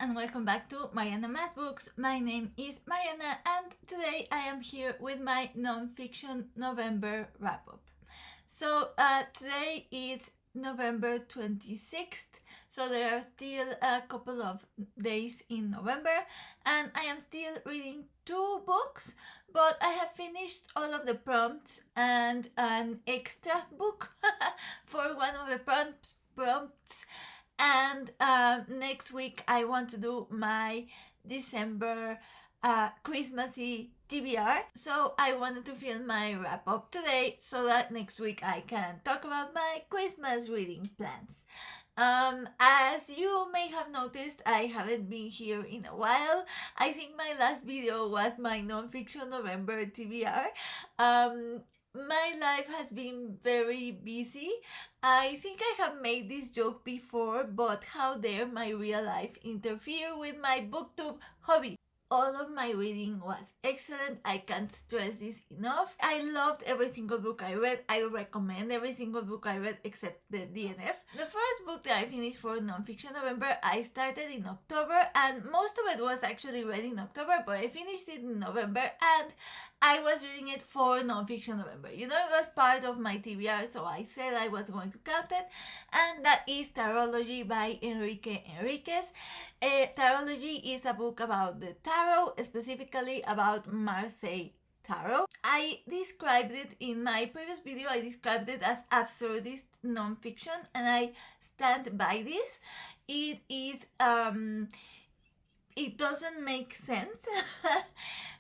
and welcome back to Mariana Math Books. My name is Mariana and today I am here with my Nonfiction November wrap-up. So today is November 26th, so there are still a couple of days in November and I am still reading 2 books, but I have finished all of the prompts and an extra book for one of the prompts. And next week I want to do my December Christmassy TBR. So I wanted to film my wrap up today so that next week I can talk about my Christmas reading plans. As you may have noticed, I haven't been here in a while. I think my last video was my Nonfiction November TBR. My life has been very busy. I think I have made this joke before, but how dare my real life interfere with my booktube hobby? All of my reading was excellent. I can't stress this enough. I loved every single book I read. I recommend every single book I read except the DNF. The first book that I finished for Nonfiction November, I started in October and most of it was actually read in October, but I finished it in November and I was reading it for Nonfiction November. You know, it was part of my TBR, so I said I was going to count it, and that is Tarology by Enríquez. Tarology is a book about the tarot, specifically about Marseille tarot. I described it in my previous video. I described it as absurdist nonfiction, and I stand by this. It is it doesn't make sense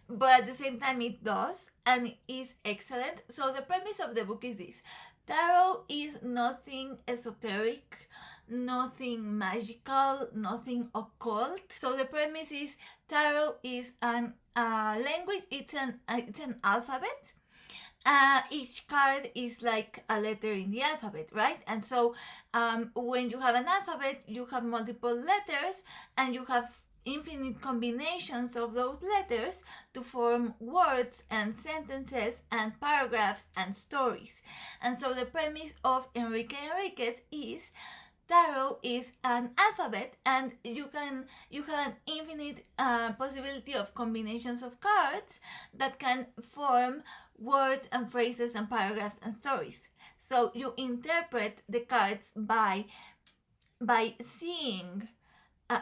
but at the same time it does, and it is excellent. So the premise of the book is this: tarot is nothing esoteric, nothing magical, nothing occult. So the premise is tarot is an language. It's an alphabet. Each card is like a letter in the alphabet, right? And so when you have an alphabet, you have multiple letters and you have infinite combinations of those letters to form words and sentences and paragraphs and stories. And so the premise of Enríquez is tarot is an alphabet, and you have an infinite possibility of combinations of cards that can form words and phrases and paragraphs and stories. So you interpret the cards by seeing,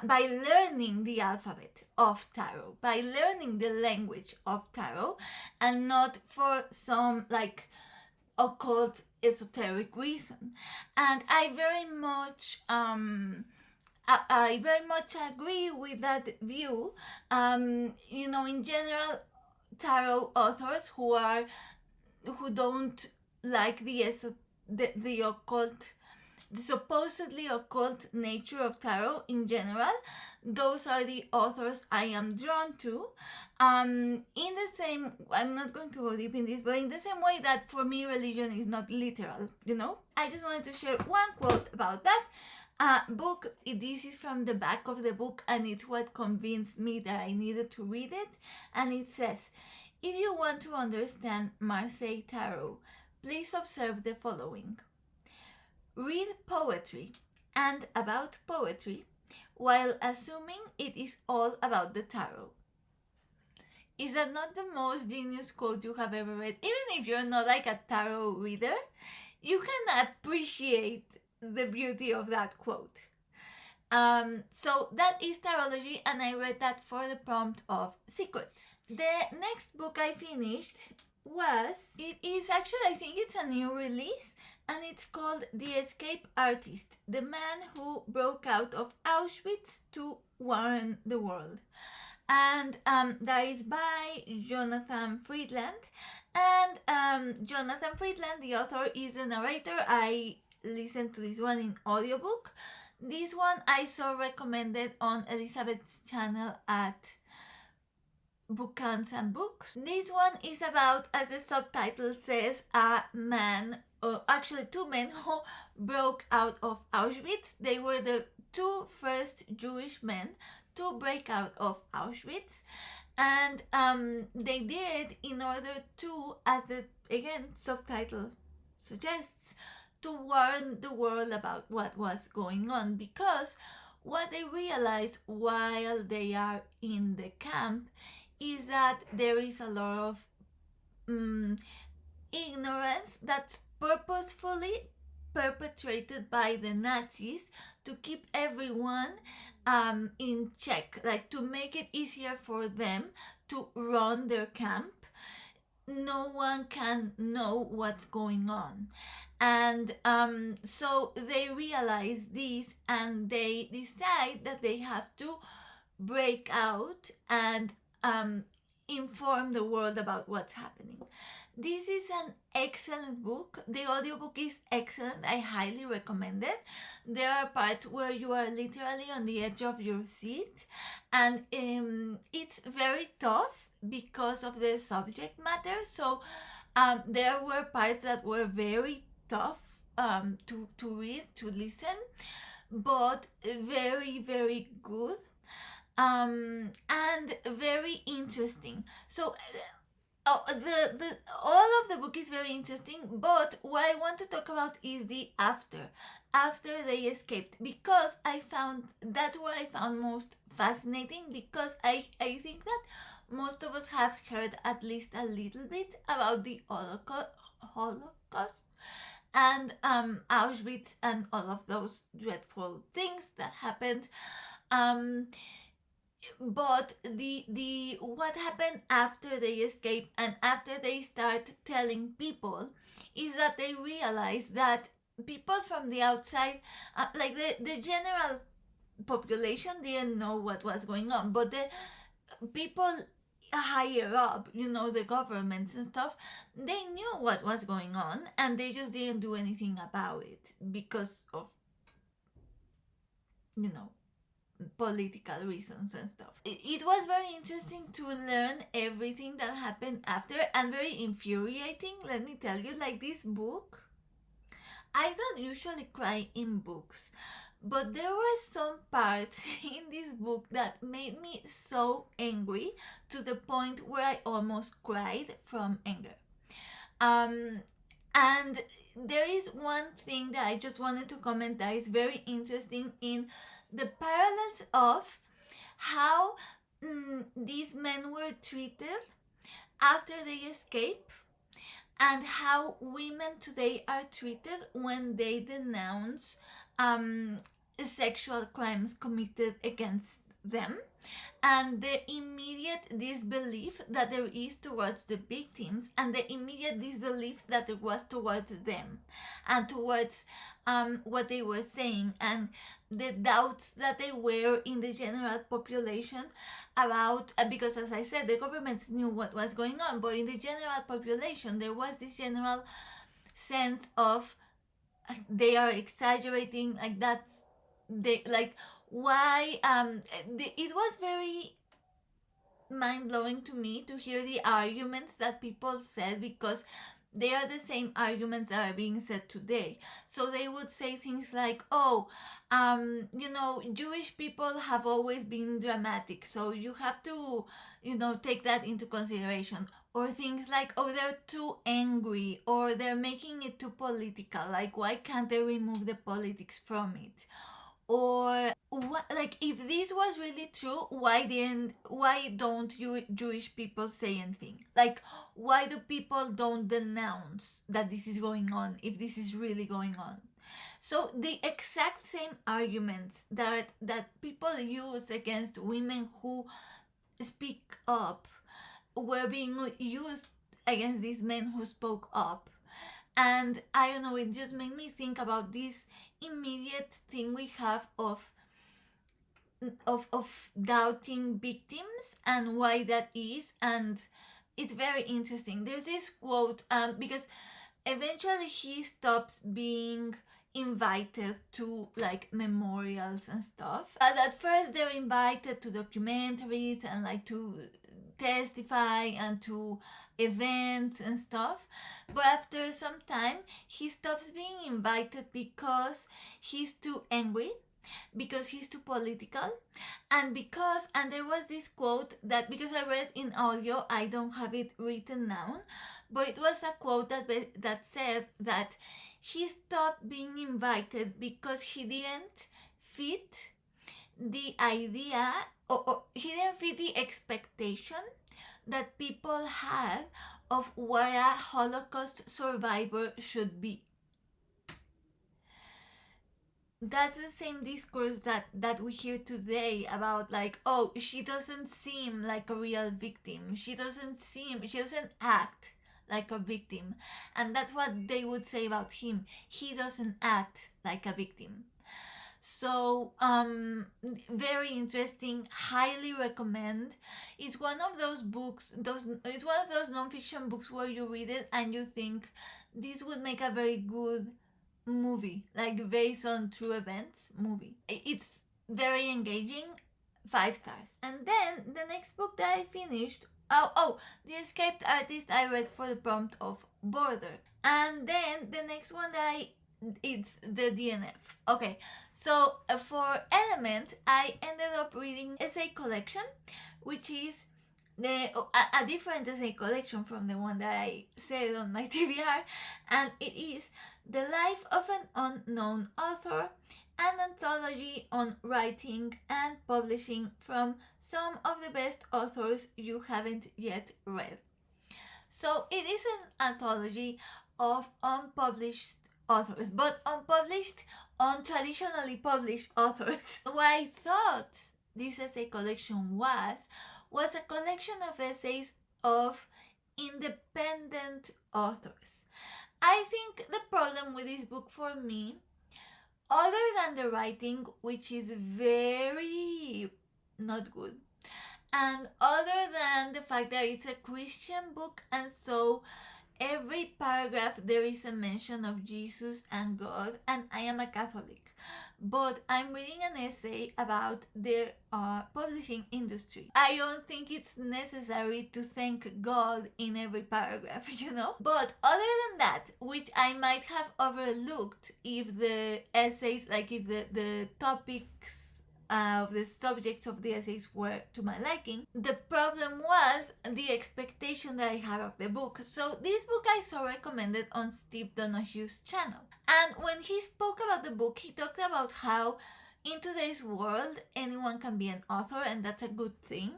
by learning the alphabet of tarot, by learning the language of tarot, and not for some like occult esoteric reason. And I very much agree with that view. You know, in general, tarot authors who don't like the occult, the supposedly occult nature of tarot in general, those are the authors I am drawn to. In the same, I'm not going to go deep in this, but in the same way that for me religion is not literal, you know? I just wanted to share one quote about that book. This is from the back of the book and it's what convinced me that I needed to read it. And it says, if you want to understand Marseille tarot, please observe the following. Read poetry and about poetry while assuming it is all about the tarot. Is that not the most genius quote you have ever read? Even if you're not like a tarot reader, you can appreciate the beauty of that quote. So that is Tarology, and I read that for the prompt of Secret. The next book I finished it is actually, I think it's a new release, and it's called The Escape Artist, the man who broke out of Auschwitz to warn the world. And that is by Jonathan Freedland. And Jonathan Freedland, the author, is the narrator. I listened to this one in audiobook. This one I saw recommended on Elizabeth's channel at Bookants and Books. This one is about, as the subtitle says, a man, or actually 2 men who broke out of Auschwitz. They were the 2 first Jewish men to break out of Auschwitz, and they did it in order to, as the subtitle suggests, to warn the world about what was going on, because what they realize while they are in the camp is that there is a lot of ignorance that's purposefully perpetrated by the Nazis to keep everyone in check, like to make it easier for them to run their camp. No one can know what's going on. And so they realize this and they decide that they have to break out and inform the world about what's happening. This is an excellent book. The audiobook is excellent. I highly recommend it. There are parts where you are literally on the edge of your seat, and it's very tough because of the subject matter. So there were parts that were very tough to read, to listen, but very, very good and very interesting. So the all of the book is very interesting, but what I want to talk about is the after they escaped, because I found that's what I found most fascinating, because I think that most of us have heard at least a little bit about the Holocaust and Auschwitz and all of those dreadful things that happened. But the what happened after they escape and after they start telling people is that they realize that people from the outside, like the general population, didn't know what was going on, but the people higher up, the governments and stuff, they knew what was going on and they just didn't do anything about it because of, political reasons and stuff. It was very interesting to learn everything that happened after, and very infuriating, let me tell you. Like, this book, I don't usually cry in books, but there were some parts in this book that made me so angry to the point where I almost cried from anger. And there is one thing that I just wanted to comment that is very interesting in the parallels of how these men were treated after they escape and how women today are treated when they denounce sexual crimes committed against them, and the immediate disbelief that there is towards the victims and the immediate disbelief that there was towards them and towards what they were saying, and the doubts that they were in the general population about, because as I said, the governments knew what was going on, but in the general population there was this general sense of they are exaggerating, like that's they like why it was very mind-blowing to me to hear the arguments that people said, because they are the same arguments that are being said today. So they would say things like, Jewish people have always been dramatic, so you have to, take that into consideration. Or things like, they're too angry, or they're making it too political, like why can't they remove the politics from it? Or what, like, if this was really true, why don't you Jewish people say anything? Like, why do people don't denounce that this is going on if this is really going on? So the exact same arguments that people use against women who speak up were being used against these men who spoke up. And I don't know, it just made me think about this immediate thing we have of doubting victims and why that is. And it's very interesting. There's this quote, because eventually he stops being invited to like memorials and stuff. But at first they're invited to documentaries and like to testify and to events and stuff, but after some time he stops being invited because he's too angry, because he's too political, and there was this quote that, because I read in audio, I don't have it written down, but it was a quote that said that he stopped being invited because he didn't fit the idea, or he didn't fit the expectation that people had of what a Holocaust survivor should be. That's the same discourse that we hear today about, like, oh, she doesn't seem like a real victim, she doesn't act like a victim. And that's what they would say about him: he doesn't act like a victim. So very interesting, highly recommend. It's one of those books, it's one of those nonfiction books where you read it and you think this would make a very good movie, like based on true events movie. It's very engaging, 5 stars. And then the next book that I finished, The Escaped Artist, I read for the prompt of Border. And then the next one it's the DNF. Okay, so for Element, I ended up reading essay collection, which is a different essay collection from the one that I said on my TBR, and it is The Life of an Unknown Author, an anthology on writing and publishing from some of the best authors you haven't yet read. So it is an anthology of unpublished authors, but unpublished, untraditionally published authors. What I thought this essay collection was a collection of essays of independent authors. I think the problem with this book for me, other than the writing, which is very not good, and other than the fact that it's a Christian book, and so every paragraph there is a mention of Jesus and God, and I am a Catholic, but I'm reading an essay about their publishing industry. I don't think it's necessary to thank God in every paragraph, you know? But other than that, which I might have overlooked if the essays, like if the topics of the subjects of the essays were to my liking, the problem was the expectation that I had of the book. So this book I saw recommended on Steve Donahue's channel, and when he spoke about the book, he talked about how in today's world anyone can be an author, and that's a good thing,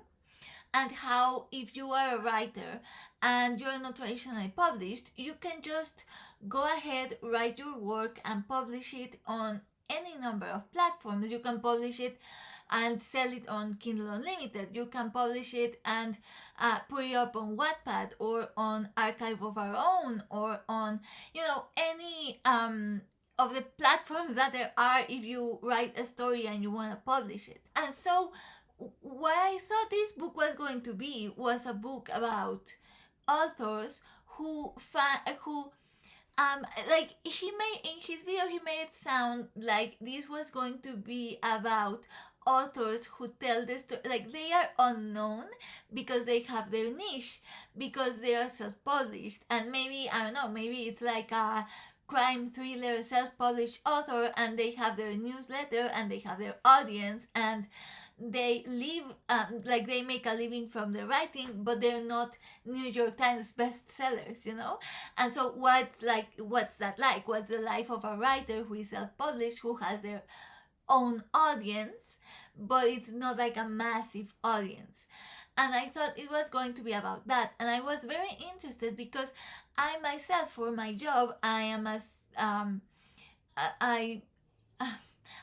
and how if you are a writer and you're not traditionally published, you can just go ahead, write your work, and publish it on any number of platforms. You can publish it and sell it on Kindle Unlimited. You can publish it and put it up on Wattpad or on Archive of Our Own, or on, any of the platforms that there are if you write a story and you want to publish it. And so what I thought this book was going to be was a book about authors who like in his video he made it sound like this was going to be about authors who tell the story, like they are unknown because they have their niche, because they are self-published, and maybe, I don't know, maybe it's like a crime thriller self-published author and they have their newsletter and they have their audience and they live, like they make a living from the writing, but they're not New York Times bestsellers, And so what's that like? What's the life of a writer who is self-published, who has their own audience, but it's not like a massive audience? And I thought it was going to be about that, and I was very interested because I myself, for my job, I am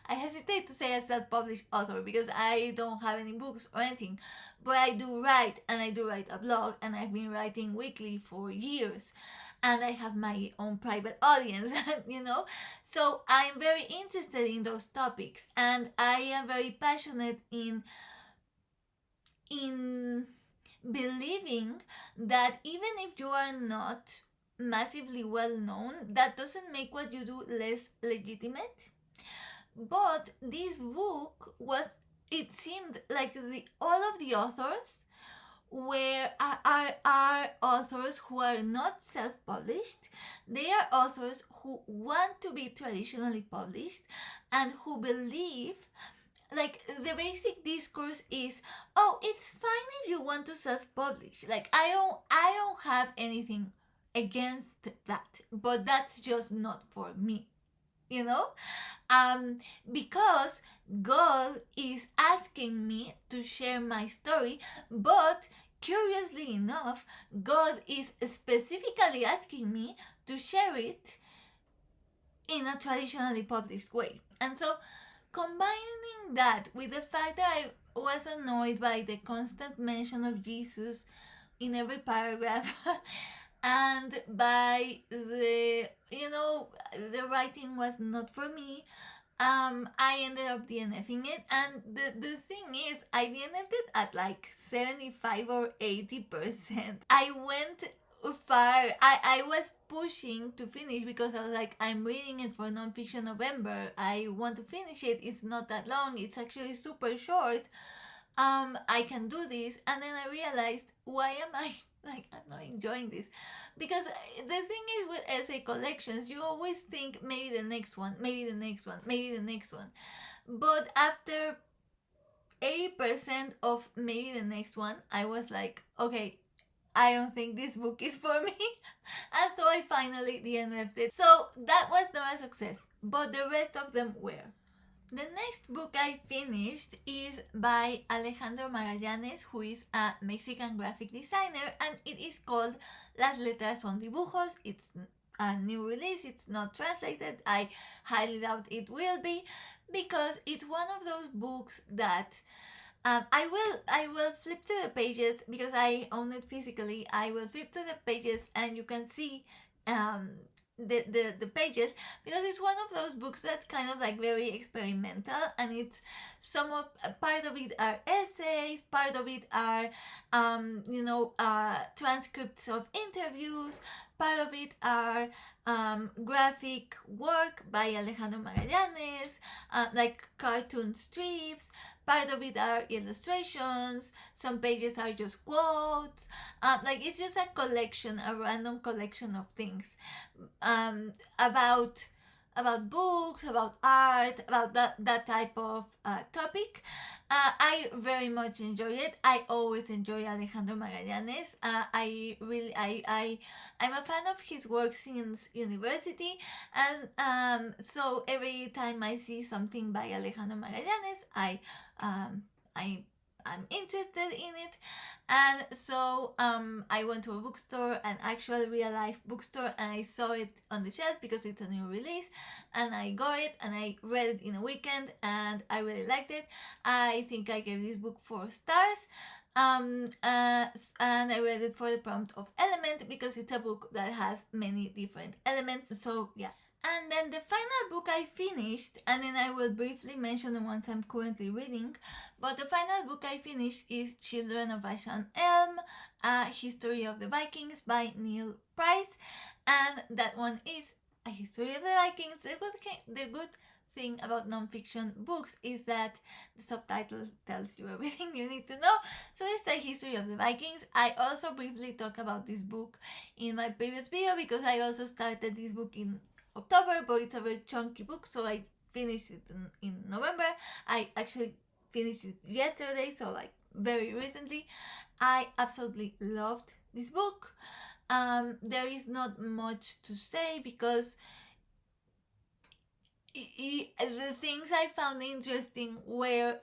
I hesitate to say a self-published author because I don't have any books or anything, but I do write, and I do write a blog, and I've been writing weekly for years, and I have my own private audience, So I'm very interested in those topics, and I am very passionate in believing that even if you are not massively well known, that doesn't make what you do less legitimate. But this book it seemed like all of the authors are authors who are not self-published. They are authors who want to be traditionally published and who believe, like, the basic discourse is, oh, it's fine if you want to self-publish. Like, I don't have anything against that, but that's just not for me. you know? Because God is asking me to share my story, but curiously enough, God is specifically asking me to share it in a traditionally published way. And so, combining that with the fact that I was annoyed by the constant mention of Jesus in every paragraph and by the writing was not for me, I ended up DNFing it, and the thing is, I DNF'd it at like 75 or 80%. I went far. I was pushing to finish because I was like, I'm reading it for Nonfiction November. I want to finish it. It's not that long. It's actually super short. I can do this. And then I realized, why am I like, I'm not enjoying this? Because the thing is with essay collections, you always think maybe the next one, maybe the next one, maybe the next one. But after 80% of maybe the next one, I was like, okay, I don't think this book is for me. And so I finally DNF'd it. So that was not a success, but the rest of them were. The next book I finished is by Alejandro Magallanes, who is a Mexican graphic designer, and it is called Las letras son dibujos. It's a new release, it's not translated. I highly doubt it will be, because it's one of those books that I will flip to the pages because I own it physically. I will flip to the pages and you can see the pages, because it's one of those books that's kind of like very experimental, and it's some of part of it are essays, part of it are transcripts of interviews, part of it are graphic work by Alejandro Magallanes, like cartoon strips. Part of it are illustrations, some pages are just quotes, like it's just a collection, a random collection of things about books, about art, about that type of topic. I very much enjoy it. I always enjoy Alejandro Magallanes. I'm a fan of his work since university, and so every time I see something by Alejandro Magallanes, I'm interested in it. And so I went to a bookstore, an actual real life bookstore, and I saw it on the shelf because it's a new release, and I got it and I read it in a weekend and I really liked it. I think I gave this book 4 stars. And I read it for the prompt of element, because it's a book that has many different elements. So yeah. And then the final book I finished, and then I will briefly mention the ones I'm currently reading, but the final book I finished is Children of Ash and Elm, A History of the Vikings by Neil Price, and that one is a history of the Vikings. The good thing about nonfiction books is that the subtitle tells you everything you need to know. So it's a history of the Vikings. I also briefly talk about this book in my previous video, because I also started this book in October, but it's a very chunky book, so I finished it in November. I actually finished it yesterday, so like very recently. I absolutely loved this book. There is not much to say, because the things I found interesting were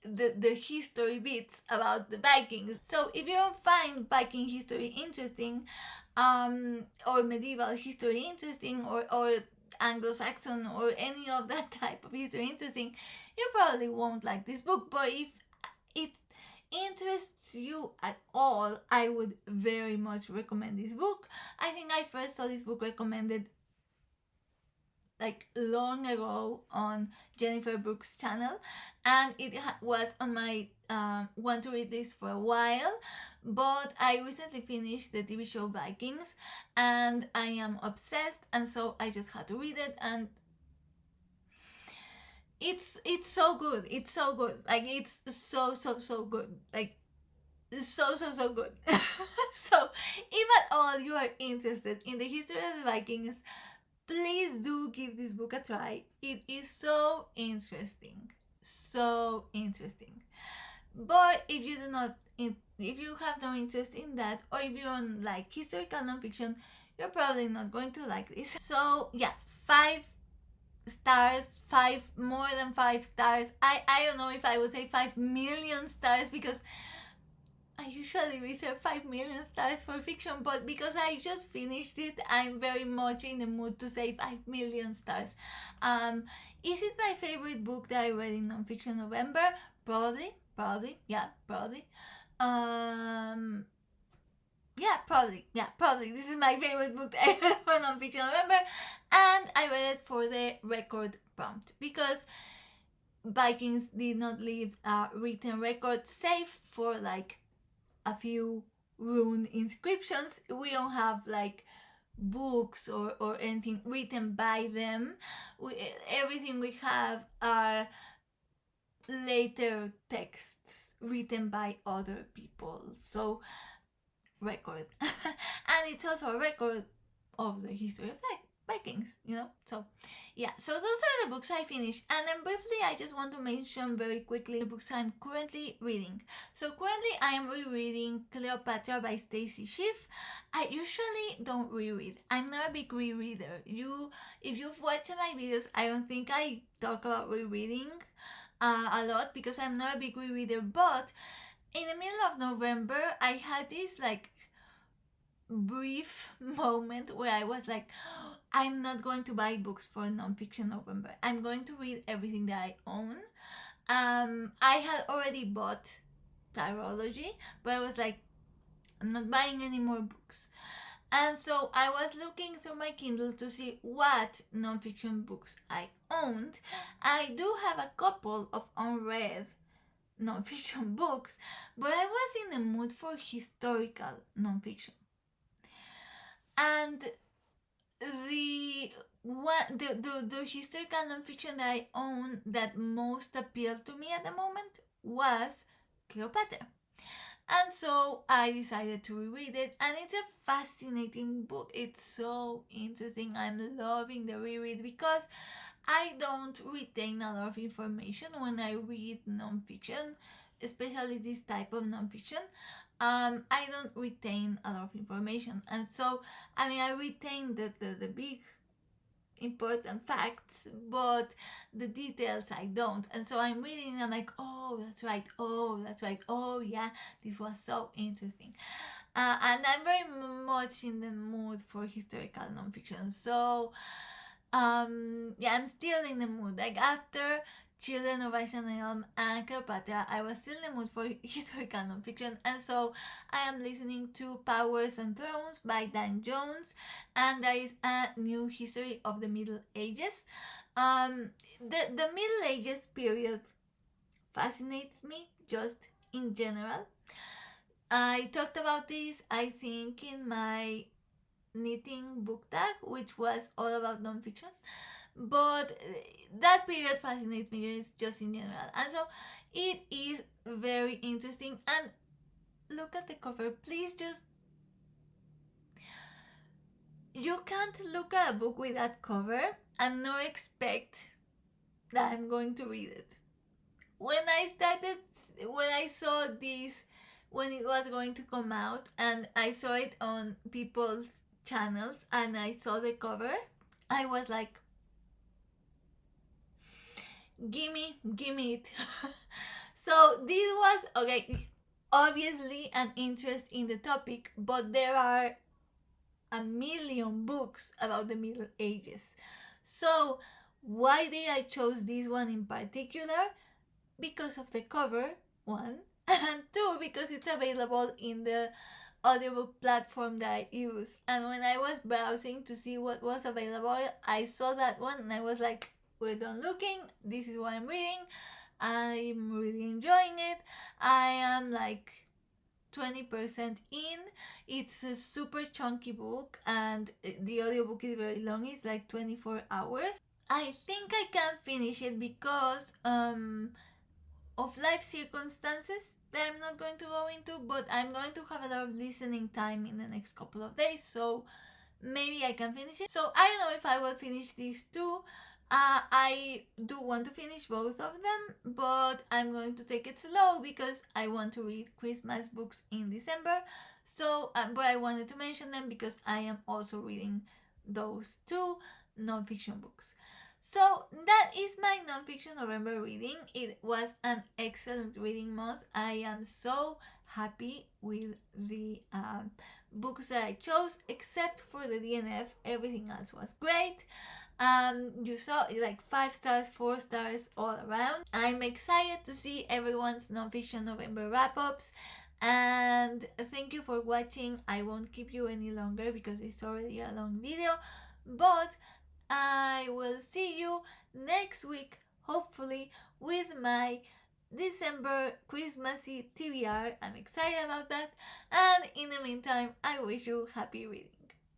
the history bits about the Vikings. So if you don't find Viking history interesting, or medieval history interesting, or Anglo-Saxon, or any of that type of history interesting, you probably won't like this book. But if it interests you at all, I would very much recommend this book. I think I first saw this book recommended like long ago on Jennifer Brooks' channel, and it was on my want to read this for a while, but I recently finished the TV show Vikings and I am obsessed, and so I just had to read it, and it's so good. It's so good. Like it's so good. Like so good. So if at all you are interested in the history of the Vikings, please do give this book a try. It is so interesting. So interesting. But if you do not, if you have no interest in that, or if you don't like historical nonfiction, you're probably not going to like this. So yeah, 5 stars, more than 5 stars. I don't know if I would say 5 million stars, because I usually reserve 5 million stars for fiction, but because I just finished it, I'm very much in the mood to say 5 million stars. Is it my favorite book that I read in Nonfiction November? Probably, yeah, probably. Yeah, probably. This is my favorite book that I read for Nonfiction November, and I read it for the record prompt because Vikings did not leave a written record, save for like a few rune inscriptions. We don't have like books or anything written by them. Everything we have are later texts written by other people. So, record. And it's also a record of the history of Vikings, So, yeah, so those are the books I finished. And then briefly, I just want to mention very quickly the books I'm currently reading. So, currently, I am rereading Cleopatra by Stacy Schiff. I usually don't reread. I'm not a big rereader. If you've watched my videos, I don't think I talk about rereading a lot because I'm not a big rereader. But in the middle of November, I had this like brief moment where I was like, I'm not going to buy books for Nonfiction November. I'm going to read everything that I own. I had already bought Tarology, but I was like, I'm not buying any more books. And so I was looking through my Kindle to see what nonfiction books I owned. I do have a couple of unread nonfiction books, but I was in the mood for historical nonfiction. And the historical nonfiction that I own that most appealed to me at the moment was Cleopatra. And so I decided to reread it, and it's a fascinating book. It's so interesting. I'm loving the reread because I don't retain a lot of information when I read nonfiction, especially this type of nonfiction. I don't retain a lot of information, and so I retain the big important facts, but the details I don't. And so I'm reading and I'm like, oh, that's right. Oh, yeah, this was so interesting. And I'm very much in the mood for historical nonfiction. So, yeah, I'm still in the mood. Like after Children of Chanel and Cleopatra, I was still in the mood for historical nonfiction, and so I am listening to Powers and Thrones by Dan Jones, and there is a new history of the Middle Ages. The Middle Ages period fascinates me just in general. I talked about this, I think, in my knitting book tag, which was all about nonfiction. But that period fascinates me just in general, and so it is very interesting. And look at the cover, please. Just, you can't look at a book with that cover and not expect that I'm going to read it. When I saw this, when it was going to come out, and I saw it on people's channels, and I saw the cover, I was like, gimme it. So this was, okay, obviously an interest in the topic, but there are a million books about the Middle Ages. So why did I chose this one in particular? Because of the cover, one, and two, because it's available in the audiobook platform that I use. And when I was browsing to see what was available, I saw that one and I was like, we're done looking, this is what I'm reading. I'm really enjoying it. I am like 20% in. It's a super chunky book, and the audiobook is very long. It's like 24 hours. I think I can finish it because of life circumstances that I'm not going to go into, but I'm going to have a lot of listening time in the next couple of days, so maybe I can finish it. So I don't know if I will finish these two. I do want to finish both of them, but I'm going to take it slow because I want to read Christmas books in December. So, but I wanted to mention them because I am also reading those two nonfiction books. So that is my nonfiction November reading. It was an excellent reading month. I am so happy with the books that I chose, except for the DNF. Everything else was great. You saw like 5 stars, 4 stars all around. I'm excited to see everyone's nonfiction November wrap-ups. And thank you for watching. I won't keep you any longer because it's already a long video, but I will see you next week, hopefully, with my December Christmassy TBR. I'm excited about that. And in the meantime, I wish you happy reading.